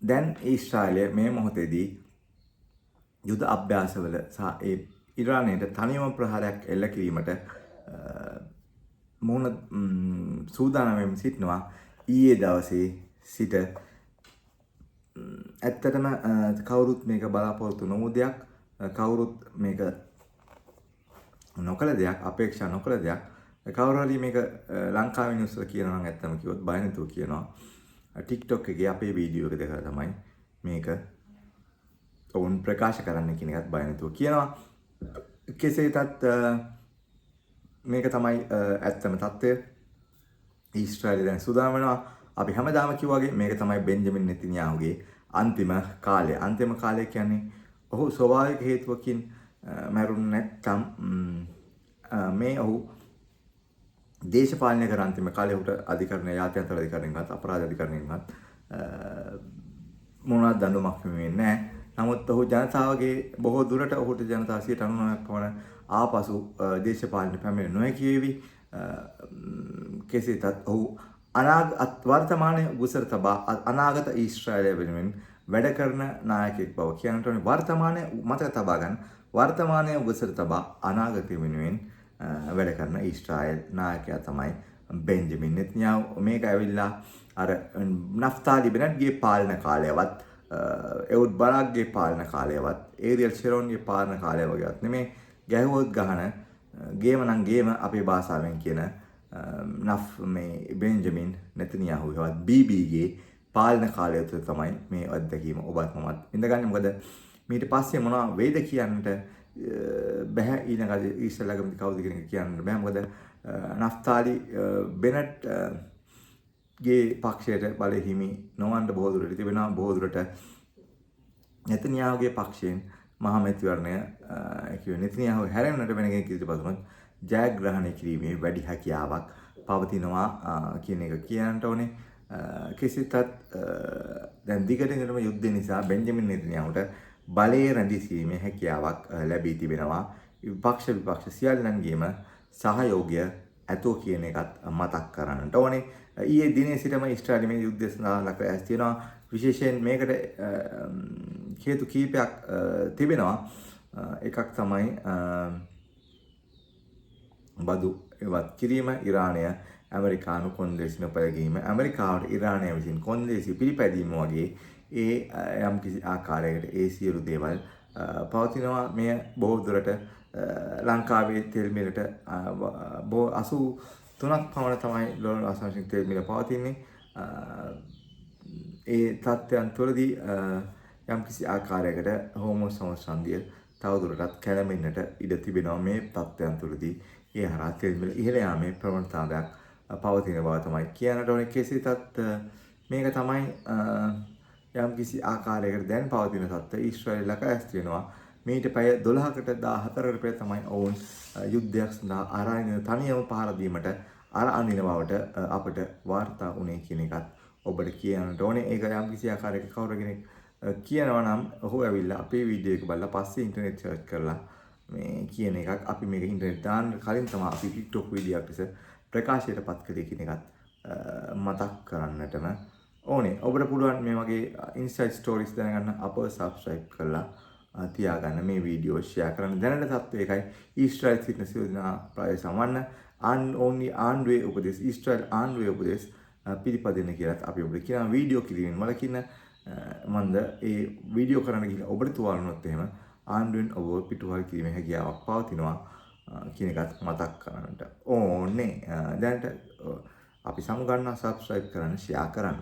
දැන් ඊශ්‍රායලය මේ මොහොතේදී යුද අභ්‍යාසවල සහ ඒ ඉරානයට තනියම ප්‍රහාරයක් එල්ල කිරීමට මුහුණ සූදානම්වෙන් සිටිනවා. ඊයේ දවසේ සිට ඇත්තටම කවුරුත් මේක බලාපොරොත්තු නොවූ දෙයක්, කවුරුත් මේක නොකළ දෙයක්, අපේක්ෂා නොකළ දෙයක්. කවුරු හරි මේක ලංකාවේ නිවුස් වල කියනවා නම් ඇත්තම කිව්වොත් බය නැතුව කියනවා. TikTok එකේ අපේ වීඩියෝ එක දැකලා තමයි මේක ඔවුන් ප්‍රකාශ කරන්න කියන එකත් බය නැතුව කියනවා. කෙසේ වෙතත් මේක තමයි ඇත්තම තත්ත්වය. ඊශ්‍රායලය දැන් සූදානම් වෙනවා. අපි හැමදාම කිව්වා වගේ මේක තමයි බෙන්ජමින් නෙතන්යාහුගේ අන්තිම කාලය. අන්තිම කාලය කියන්නේ ඔහු ස්වභාවික හේතුවකින් මැරුණ නැත්නම් මේ ඔහු දේශපාලනය කර අන්තිම කාලේ ඔහුට අධිකරණ යාත්‍යන්තර අධිකරණයන්වත් අපරාධ අධිකරණයන්වත් මොනවත් දඬුවමක් වෙන්නේ නැහැ. නමුත් ඔහු ජනතාවගේ බොහෝ දුරට ඔහුට ජනතාව 99% පමණ ආපසු දේශපාලන පැමිණ නොහැකි වේවි. කෙසේතත් ඔහු වර්තමානයේ උගුසර තබා අනාගත ඊශ්‍රායලය වෙනුවෙන් වැඩ කරන නායකයෙක් බව කියන්නට ඕනේ. වර්තමානයේ මතක තබා ගන්න. වර්තමානයේ උගුසර තබා අනාගතය වෙනුවෙන් වැඩ කරන ඊශ්‍රායල් නායකයා තමයි බෙන්ජමින් නෙතන්යාහු. මේක ඇවිල්ලා අර නෆ්තාලි බෙනට්ගේ පාලන කාලයවත් එවුඩ් බරාක්ගේ පාලන කාලයවත් ඒරියල් ෂෙරෝන්ගේ පාලන කාලය වගේවත් නෙමේ. ගැහුවොත් ගහන ගේම නම් ගේම අපේ භාෂාවෙන් කියන මේ බෙන්ජමින් නෙතන්යාහු හෙවත් BBගේ පාලන කාලය තුළ තමයි මේ අත්දැකීම ඔබත් මමත් ඉඳගන්නේ. මොකද ඊට පස්සේ මොනවා වෙයිද කියන්නට බැහැ. ඊළඟ ඊශ්‍රායල් අගමැති කවුද කියන එක කියන්න බැහැ. මොකද නෆ්තාලි බෙනට් ගේ පක්ෂයට බලය හිමි නොවන්න බොහෝ දුරට තිබෙනවා. බොහෝ දුරට නෙතන්යාහුගේ පක්ෂයෙන් මහා මැතිවරණය කියුවේ නෙතන්යාහු හැරෙන්නට වෙන කෙනෙක් ඉදිරිපත් වුණොත් ජයග්‍රහණය කිරීමේ වැඩි හැකියාවක් පවතිනවා කියන එක කියන්නට ඕනේ. කෙසේතත් දැන් දිගටම යුද්ධ නිසා බෙන්ජමින් නෙතන්යාහුට බලයේ රැඳී සිටීමේ හැකියාවක් ලැබී තිබෙනවා. විපක්ෂ සියල්ලන්ගේම සහයෝගය ඇතෝ කියන එකත් මතක් කරන්නට ඕනේ. ඊයේ දිනේ සිටම ඊශ්‍රායලයේ මේ යුද්ධය සඳහා ලක්ෂ තියෙනවා. විශේෂයෙන් මේකට හේතු කීපයක් තිබෙනවා. එකක් තමයි බදු එවත් කිරීම, ඉරානය ඇමරිකානු කොන්දේසි නොපැළගීම, ඇමරිකාවට ඉරානය විසින් කොන්දේසි පිළිපැදීම වගේ යම් කිසි ආකාරයකට ඒ සියලු දේවල් පවතිනවා. මෙය බොහෝ දුරට ලංකාවේ තෙල් මිලට 83ක් පමණ තමයි ලෝණ රසායනික තෙල් මිල පවතින්නේ. ඒ තත්ත්වයන් තුළදී යම් කිසි ආකාරයකට හෝමෝස් සමස්තන්දිය තවදුරටත් කැළඹෙන්නට ඉඩ තිබෙනවා. මේ තත්ත්වයන් තුළදී ඒ හරහා තෙල් මිල ඉහළ යාමේ ප්‍රවණතාවයක් පවතින බව තමයි කියන්නට ඕනේ. කෙසේතත් මේක තමයි යම් කිසි ආකාරයකට දැන් පවතින තත්ත්වය. ඊශ්‍රායල් ලකැස්ති වෙනවා. මීට පැය 12කට 14කට පෙර තමයි ඔවුන් යුද්ධයක් සඳහා ආරායන තනියම පහර දීමට අනින බවට අපට වාර්තා වුණේ කියන එකත් ඔබට කියන්නට ඕනේ. ඒක යම් කිසි ආකාරයක කවුරු කෙනෙක් කියනවා නම් ඔහු ඇවිල්ලා අපේ වීඩියෝ එක බලලා පස්සේ ඉන්ටර්නෙට් සර්ච් කරලා මේ කියන එකක් අපි මේක ඉන්ටර්නෙට් දාන්න කලින් තමයි අපි TikTok වීඩියෝ එකක් ලෙස ප්‍රකාශයට පත් කළේ කියන එකත් මතක් කරන්නටම ඕනේ. ඔබට පුළුවන් මේ වගේ ඉන්සයිඩ් ස්ටෝරිස් දැනගන්න අපව සබ්ස්ක්‍රයිබ් කරලා තියාගන්න. මේ වීඩියෝ ෂෙයා කරන්න. දැනට තත්ත්වය එකයි. ඊශ්‍රායල් සිටින සියලු දෙනා ප්‍රාය සමන්න ආණ්ඩුවේ උපදෙස් ඊශ්‍රායල් ආණ්ඩුවේ උපදෙස් පිළිපදින්න කියලාත් අපි ඔබට කියනවා. වීඩියෝ කිරීමෙන් වළකින්න මන්ද ඒ වීඩියෝ කරන්න ගිහලා ඔබට තුවාල වුණොත් එහෙම ආණ්ඩුවෙන් ඔබව පිටුවහල් කිරීමේ හැකියාවක් පවතිනවා කියන එකත් මතක් කරන්නට ඕනේ. දැනට අපි සමුගන්නවා. සබ්ස්ක්‍රයිබ් කරන්න, ෂෙයා කරන්න.